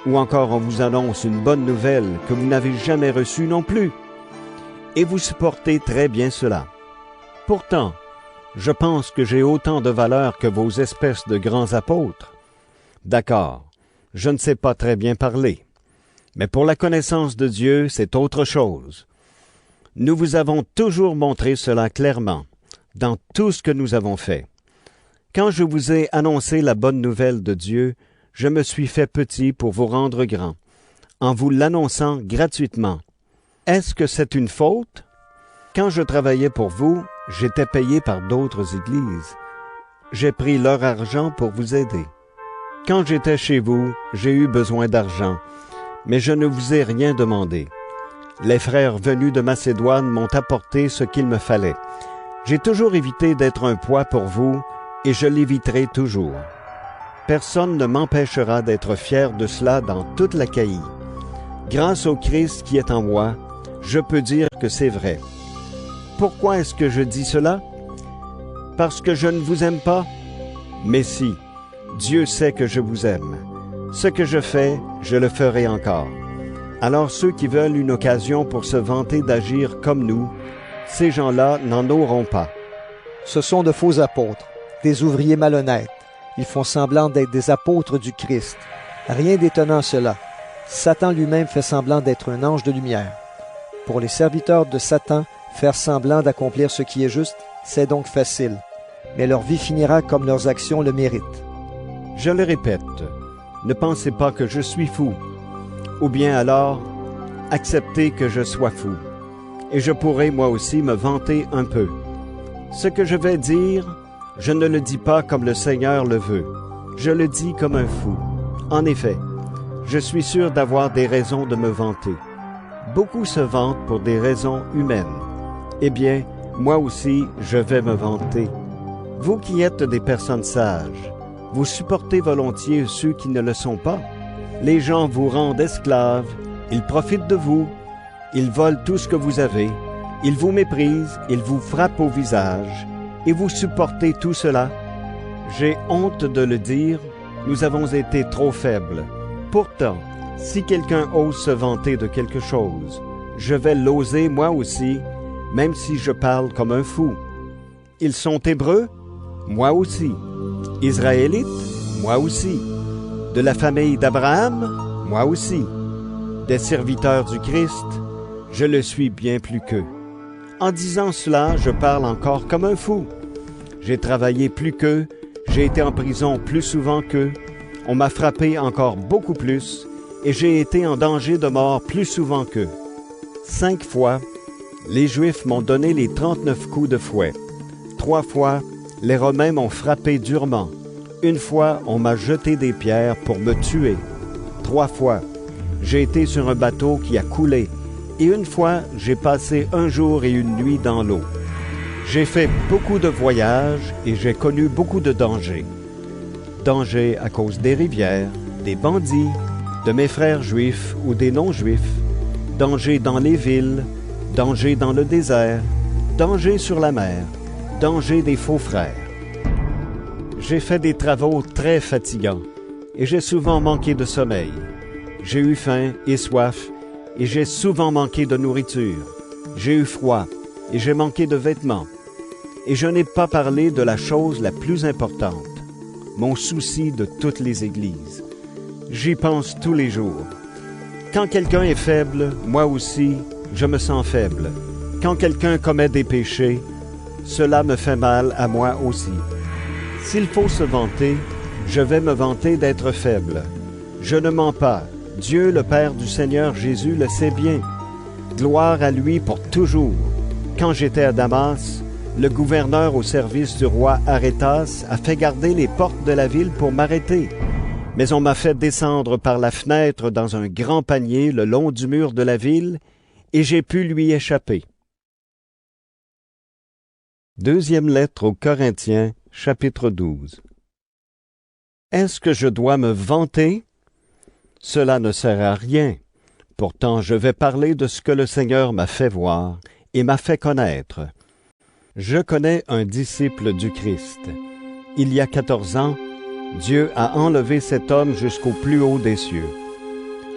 ou encore on vous annonce une bonne nouvelle que vous n'avez jamais reçue non plus, et vous supportez très bien cela. Pourtant, je pense que j'ai autant de valeur que vos espèces de grands apôtres. D'accord, je ne sais pas très bien parler, mais pour la connaissance de Dieu, c'est autre chose. Nous vous avons toujours montré cela clairement, dans tout ce que nous avons fait. Quand je vous ai annoncé la bonne nouvelle de Dieu, je me suis fait petit pour vous rendre grand, en vous l'annonçant gratuitement. Est-ce que c'est une faute? Quand je travaillais pour vous, j'étais payé par d'autres églises. J'ai pris leur argent pour vous aider. Quand j'étais chez vous, j'ai eu besoin d'argent, mais je ne vous ai rien demandé. Les frères venus de Macédoine m'ont apporté ce qu'il me fallait. J'ai toujours évité d'être un poids pour vous, et je l'éviterai toujours. Personne ne m'empêchera d'être fier de cela dans toute l'Achaïe. Grâce au Christ qui est en moi, je peux dire que c'est vrai. Pourquoi est-ce que je dis cela? Parce que je ne vous aime pas? Mais si, Dieu sait que je vous aime. Ce que je fais, je le ferai encore. Alors ceux qui veulent une occasion pour se vanter d'agir comme nous, ces gens-là n'en auront pas. Ce sont de faux apôtres, des ouvriers malhonnêtes. Ils font semblant d'être des apôtres du Christ. Rien d'étonnant à cela. Satan lui-même fait semblant d'être un ange de lumière. Pour les serviteurs de Satan, faire semblant d'accomplir ce qui est juste, c'est donc facile. Mais leur vie finira comme leurs actions le méritent. Je le répète, ne pensez pas que je suis fou. Ou bien alors, acceptez que je sois fou. Et je pourrai moi aussi me vanter un peu. Ce que je vais dire, je ne le dis pas comme le Seigneur le veut. Je le dis comme un fou. En effet, je suis sûr d'avoir des raisons de me vanter. Beaucoup se vantent pour des raisons humaines. Eh bien, moi aussi, je vais me vanter. Vous qui êtes des personnes sages, vous supportez volontiers ceux qui ne le sont pas. Les gens vous rendent esclaves, ils profitent de vous, ils volent tout ce que vous avez, ils vous méprisent, ils vous frappent au visage, et vous supportez tout cela. J'ai honte de le dire, nous avons été trop faibles. Pourtant, si quelqu'un ose se vanter de quelque chose, je vais l'oser moi aussi, même si je parle comme un fou. Ils sont Hébreux? Moi aussi. Israélites? Moi aussi. De la famille d'Abraham? Moi aussi. Des serviteurs du Christ? Je le suis bien plus qu'eux. En disant cela, je parle encore comme un fou. J'ai travaillé plus qu'eux, j'ai été en prison plus souvent qu'eux, on m'a frappé encore beaucoup plus, et j'ai été en danger de mort plus souvent qu'eux. 5 fois, les Juifs m'ont donné les 39 coups de fouet. 3 fois, les Romains m'ont frappé durement. Une fois, on m'a jeté des pierres pour me tuer. 3 fois, j'ai été sur un bateau qui a coulé. Et une fois, j'ai passé un jour et une nuit dans l'eau. J'ai fait beaucoup de voyages et j'ai connu beaucoup de dangers. Dangers à cause des rivières, des bandits, de mes frères juifs ou des non-juifs. Danger dans les villes, danger dans le désert, danger sur la mer, danger des faux frères. J'ai fait des travaux très fatigants et j'ai souvent manqué de sommeil. J'ai eu faim et soif et j'ai souvent manqué de nourriture. J'ai eu froid et j'ai manqué de vêtements. Et je n'ai pas parlé de la chose la plus importante, mon souci de toutes les églises. J'y pense tous les jours. Quand quelqu'un est faible, moi aussi, je me sens faible. Quand quelqu'un commet des péchés, cela me fait mal à moi aussi. S'il faut se vanter, je vais me vanter d'être faible. Je ne mens pas. Dieu, le Père du Seigneur Jésus, le sait bien. Gloire à lui pour toujours. Quand j'étais à Damas, le gouverneur au service du roi Arétas a fait garder les portes de la ville pour m'arrêter. Mais on m'a fait descendre par la fenêtre dans un grand panier le long du mur de la ville, et j'ai pu lui échapper. Deuxième lettre aux Corinthiens, chapitre 12. Est-ce que je dois me vanter? Cela ne sert à rien. Pourtant, je vais parler de ce que le Seigneur m'a fait voir et m'a fait connaître. Je connais un disciple du Christ. Il y a 14 ans, Dieu a enlevé cet homme jusqu'au plus haut des cieux.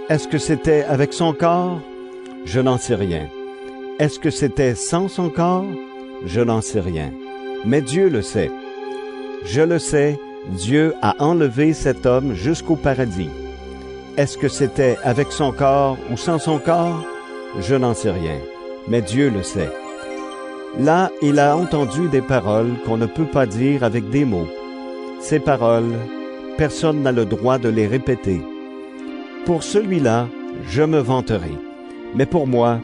Est-ce que c'était avec son corps? Je n'en sais rien. Est-ce que c'était sans son corps? Je n'en sais rien. Mais Dieu le sait. Je le sais, Dieu a enlevé cet homme jusqu'au paradis. Est-ce que c'était avec son corps ou sans son corps? Je n'en sais rien. Mais Dieu le sait. Là, il a entendu des paroles qu'on ne peut pas dire avec des mots. Ces paroles, personne n'a le droit de les répéter. Pour celui-là, je me vanterai. Mais pour moi,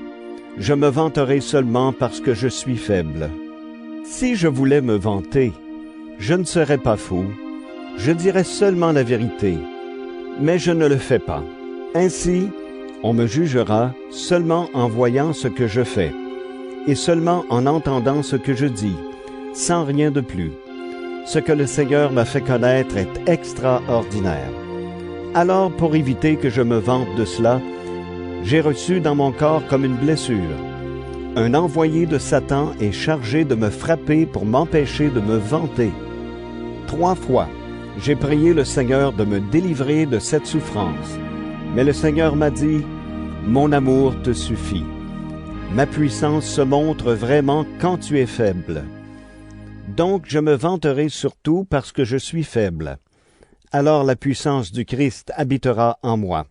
je me vanterai seulement parce que je suis faible. Si je voulais me vanter, je ne serais pas fou. Je dirais seulement la vérité. Mais je ne le fais pas. Ainsi, on me jugera seulement en voyant ce que je fais, et seulement en entendant ce que je dis, sans rien de plus. Ce que le Seigneur m'a fait connaître est extraordinaire. Alors, pour éviter que je me vante de cela, j'ai reçu dans mon corps comme une blessure. Un envoyé de Satan est chargé de me frapper pour m'empêcher de me vanter. 3 fois, j'ai prié le Seigneur de me délivrer de cette souffrance. Mais le Seigneur m'a dit, « Mon amour te suffit. Ma puissance se montre vraiment quand tu es faible. » Donc je me vanterai surtout parce que je suis faible. Alors la puissance du Christ habitera en moi.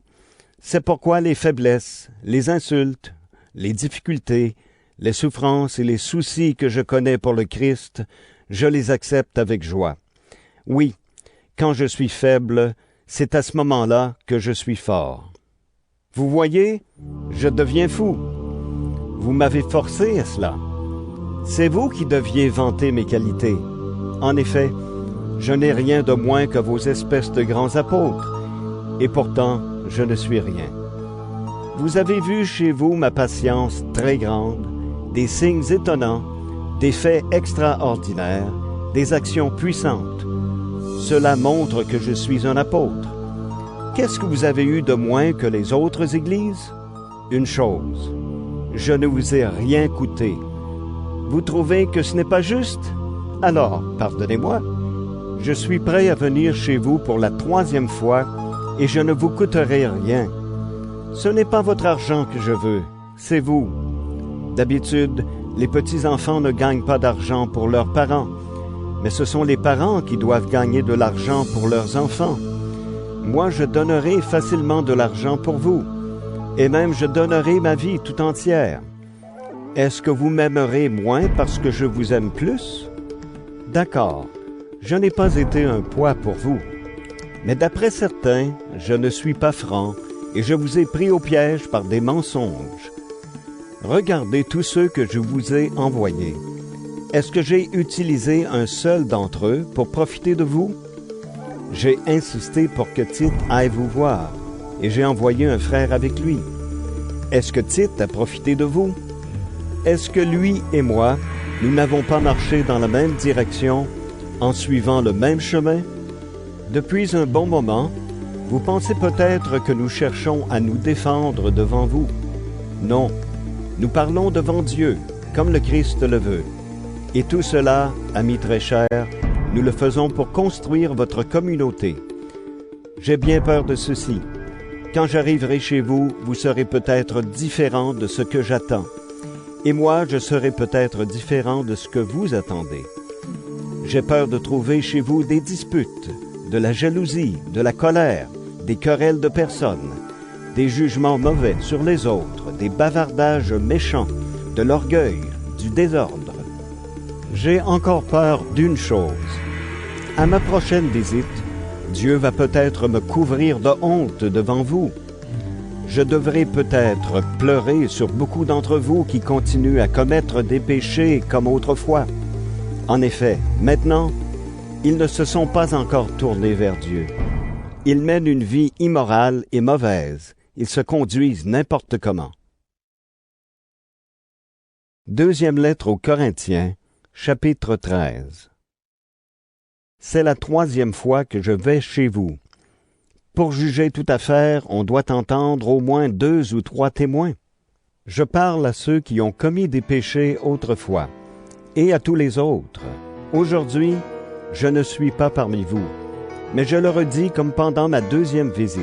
C'est pourquoi les faiblesses, les insultes, les difficultés, les souffrances et les soucis que je connais pour le Christ, je les accepte avec joie. Oui, quand je suis faible, c'est à ce moment-là que je suis fort. Vous voyez, je deviens fou. Vous m'avez forcé à cela. C'est vous qui deviez vanter mes qualités. En effet, je n'ai rien de moins que vos espèces de grands apôtres, et pourtant je ne suis rien. Vous avez vu chez vous ma patience très grande, des signes étonnants, des faits extraordinaires, des actions puissantes. Cela montre que je suis un apôtre. Qu'est-ce que vous avez eu de moins que les autres églises? Une chose, je ne vous ai rien coûté. Vous trouvez que ce n'est pas juste? Alors, pardonnez-moi. Je suis prêt à venir chez vous pour la 3e fois et je ne vous coûterai rien. Ce n'est pas votre argent que je veux, c'est vous. D'habitude, les petits-enfants ne gagnent pas d'argent pour leurs parents, mais ce sont les parents qui doivent gagner de l'argent pour leurs enfants. Moi, je donnerai facilement de l'argent pour vous, et même je donnerai ma vie tout entière. Est-ce que vous m'aimerez moins parce que je vous aime plus? D'accord, je n'ai pas été un poids pour vous. Mais d'après certains, je ne suis pas franc, et je vous ai pris au piège par des mensonges. Regardez tous ceux que je vous ai envoyés. Est-ce que j'ai utilisé un seul d'entre eux pour profiter de vous? J'ai insisté pour que Tite aille vous voir, et j'ai envoyé un frère avec lui. Est-ce que Tite a profité de vous? Est-ce que lui et moi, nous n'avons pas marché dans la même direction, en suivant le même chemin? Depuis un bon moment, vous pensez peut-être que nous cherchons à nous défendre devant vous. Non, nous parlons devant Dieu, comme le Christ le veut. Et tout cela, amis très chers, nous le faisons pour construire votre communauté. J'ai bien peur de ceci. Quand j'arriverai chez vous, vous serez peut-être différent de ce que j'attends. Et moi, je serai peut-être différent de ce que vous attendez. J'ai peur de trouver chez vous des disputes, de la jalousie, de la colère, des querelles de personnes, des jugements mauvais sur les autres, des bavardages méchants, de l'orgueil, du désordre. J'ai encore peur d'une chose. À ma prochaine visite, Dieu va peut-être me couvrir de honte devant vous. Je devrais peut-être pleurer sur beaucoup d'entre vous qui continuent à commettre des péchés comme autrefois. En effet, maintenant, ils ne se sont pas encore tournés vers Dieu. Ils mènent une vie immorale et mauvaise. Ils se conduisent n'importe comment. Deuxième lettre aux Corinthiens, chapitre 13. C'est la 3e fois que je vais chez vous. Pour juger toute affaire, on doit entendre au moins 2 ou 3 témoins. Je parle à ceux qui ont commis des péchés autrefois, et à tous les autres. Aujourd'hui, je ne suis pas parmi vous, mais je le redis comme pendant ma 2e visite.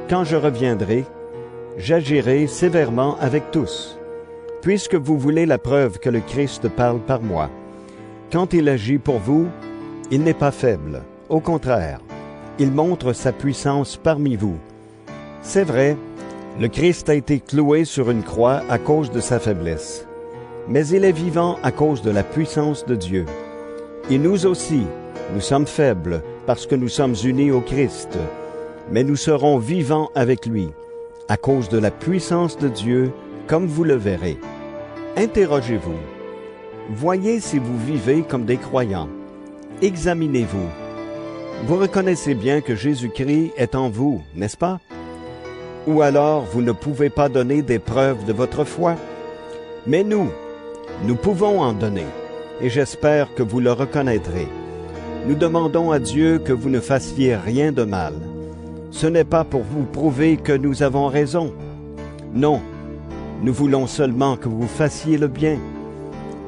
Quand je reviendrai, j'agirai sévèrement avec tous, puisque vous voulez la preuve que le Christ parle par moi. Quand il agit pour vous, il n'est pas faible. Au contraire, il montre sa puissance parmi vous. C'est vrai, le Christ a été cloué sur une croix à cause de sa faiblesse, mais il est vivant à cause de la puissance de Dieu. Et nous aussi, nous sommes faibles parce que nous sommes unis au Christ, mais nous serons vivants avec lui, à cause de la puissance de Dieu, comme vous le verrez. Interrogez-vous. Voyez si vous vivez comme des croyants. Examinez-vous. Vous reconnaissez bien que Jésus-Christ est en vous, n'est-ce pas? Ou alors vous ne pouvez pas donner des preuves de votre foi? Mais nous pouvons en donner, et j'espère que vous le reconnaîtrez. Nous demandons à Dieu que vous ne fassiez rien de mal. Ce n'est pas pour vous prouver que nous avons raison. Non, nous voulons seulement que vous fassiez le bien.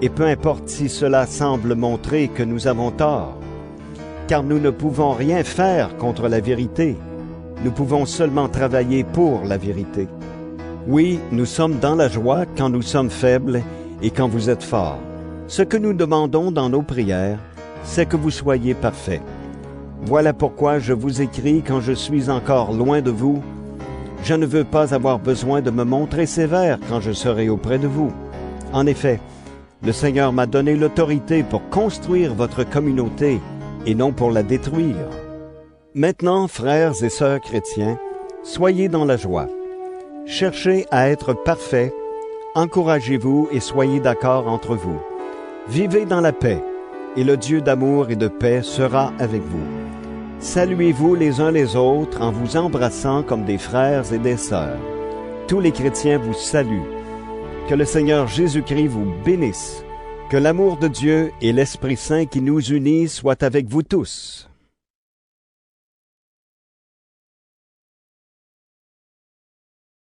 Et peu importe si cela semble montrer que nous avons tort, car nous ne pouvons rien faire contre la vérité. Nous pouvons seulement travailler pour la vérité. Oui, nous sommes dans la joie quand nous sommes faibles et quand vous êtes forts. Ce que nous demandons dans nos prières, c'est que vous soyez parfaits. Voilà pourquoi je vous écris quand je suis encore loin de vous. Je ne veux pas avoir besoin de me montrer sévère quand je serai auprès de vous. En effet, le Seigneur m'a donné l'autorité pour construire votre communauté et non pour la détruire. Maintenant, frères et sœurs chrétiens, soyez dans la joie. Cherchez à être parfaits, encouragez-vous et soyez d'accord entre vous. Vivez dans la paix, et le Dieu d'amour et de paix sera avec vous. Saluez-vous les uns les autres en vous embrassant comme des frères et des sœurs. Tous les chrétiens vous saluent. Que le Seigneur Jésus-Christ vous bénisse. Que l'amour de Dieu et l'Esprit Saint qui nous unissent soient avec vous tous.